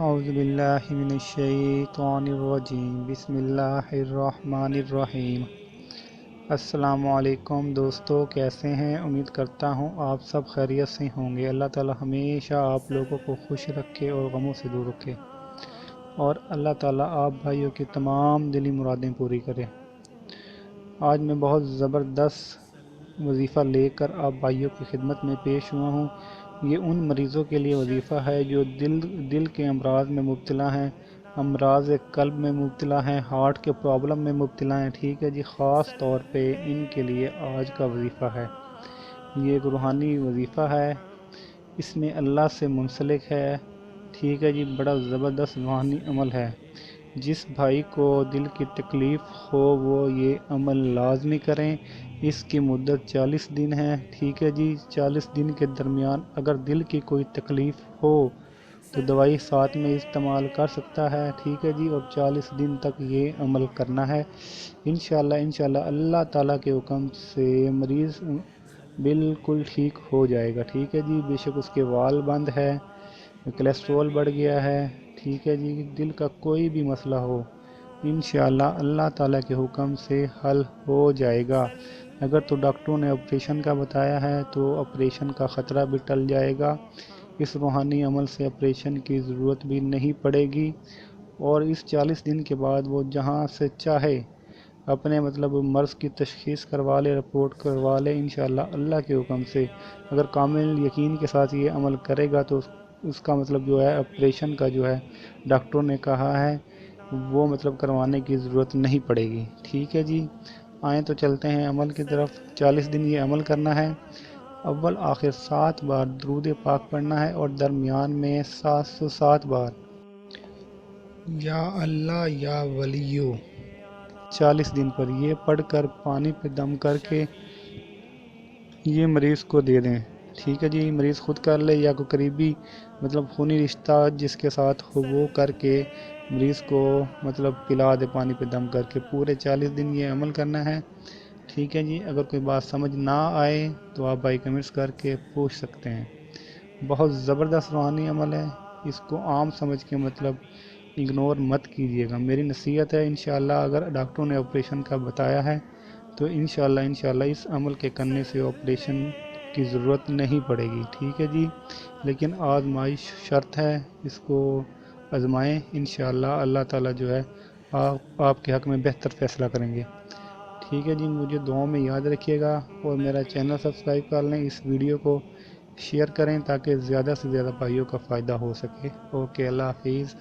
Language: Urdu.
اعوذ باللہ من الشیطان الرجیم بسم اللہ الرحمن الرحیم۔ السلام علیکم دوستو، کیسے ہیں؟ امید کرتا ہوں آپ سب خیریت سے ہوں گے۔ اللہ تعالی ہمیشہ آپ لوگوں کو خوش رکھے اور غموں سے دور رکھے، اور اللہ تعالی آپ بھائیوں کی تمام دلی مرادیں پوری کرے۔ آج میں بہت زبردست وظیفہ لے کر آپ بھائیوں کی خدمت میں پیش ہوا ہوں۔ یہ ان مریضوں کے لیے وظیفہ ہے جو دل کے امراض میں مبتلا ہیں، امراض قلب میں مبتلا ہیں، ہارٹ کے پرابلم میں مبتلا ہیں۔ ٹھیک ہے جی، خاص طور پہ ان کے لیے آج کا وظیفہ ہے۔ یہ ایک روحانی وظیفہ ہے، اس میں اللہ سے منسلک ہے۔ ٹھیک ہے جی، بڑا زبردست روحانی عمل ہے۔ جس بھائی کو دل کی تکلیف ہو وہ یہ عمل لازمی کریں۔ اس کی مدت 40 دن ہے۔ ٹھیک ہے جی، 40 دن کے درمیان اگر دل کی کوئی تکلیف ہو تو دوائی ساتھ میں استعمال کر سکتا ہے۔ ٹھیک ہے جی، اور 40 دن تک یہ عمل کرنا ہے۔ انشاءاللہ اللہ تعالیٰ کے حکم سے مریض بالکل ٹھیک ہو جائے گا۔ ٹھیک ہے جی، بے شک اس کے وال بند ہے، کولیسٹرول بڑھ گیا ہے، ٹھیک ہے جی، دل کا کوئی بھی مسئلہ ہو، انشاءاللہ اللہ تعالیٰ کے حکم سے حل ہو جائے گا۔ اگر تو ڈاکٹروں نے آپریشن کا بتایا ہے تو آپریشن کا خطرہ بھی ٹل جائے گا۔ اس روحانی عمل سے آپریشن کی ضرورت بھی نہیں پڑے گی، اور اس 40 دن کے بعد وہ جہاں سے چاہے اپنے مرض کی تشخیص کروا لے، رپورٹ کروا لے، انشاءاللہ اللہ کے حکم سے۔ اگر کامل یقین کے ساتھ یہ عمل کرے گا تو اس کا آپریشن کا ڈاکٹروں نے کہا ہے وہ کروانے کی ضرورت نہیں پڑے گی۔ ٹھیک ہے جی، آئیں تو چلتے ہیں عمل کی طرف۔ 40 دن یہ عمل کرنا ہے۔ اول آخر 7 بار درود پاک پڑھنا ہے، اور درمیان میں 707 بار یا اللہ یا ولیو 40 دن پر یہ پڑھ کر پانی پہ دم کر کے یہ مریض کو دے دیں۔ ٹھیک ہے جی، مریض خود کر لے یا کوئی قریبی خونی رشتہ جس کے ساتھ ہو وہ کر کے مریض کو پلا دے پانی پہ دم کر کے۔ پورے 40 دن یہ عمل کرنا ہے۔ ٹھیک ہے جی، اگر کوئی بات سمجھ نہ آئے تو آپ بھائی کمنٹس کر کے پوچھ سکتے ہیں۔ بہت زبردست روحانی عمل ہے، اس کو عام سمجھ کے اگنور مت کیجیے گا، میری نصیحت ہے۔ انشاءاللہ اگر ڈاکٹروں نے آپریشن کا بتایا ہے تو انشاءاللہ اس عمل کے کرنے سے آپریشن کی ضرورت نہیں پڑے گی۔ ٹھیک ہے جی، لیکن آزمائش شرط ہے، اس کو آزمائیں، انشاءاللہ اللہ تعالیٰ آپ کے حق میں بہتر فیصلہ کریں گے۔ ٹھیک ہے جی، مجھے دعاؤں میں یاد رکھیے گا، اور میرا چینل سبسکرائب کر لیں، اس ویڈیو کو شیئر کریں تاکہ زیادہ سے زیادہ بھائیوں کا فائدہ ہو سکے۔ اوکے، اللہ حافظ۔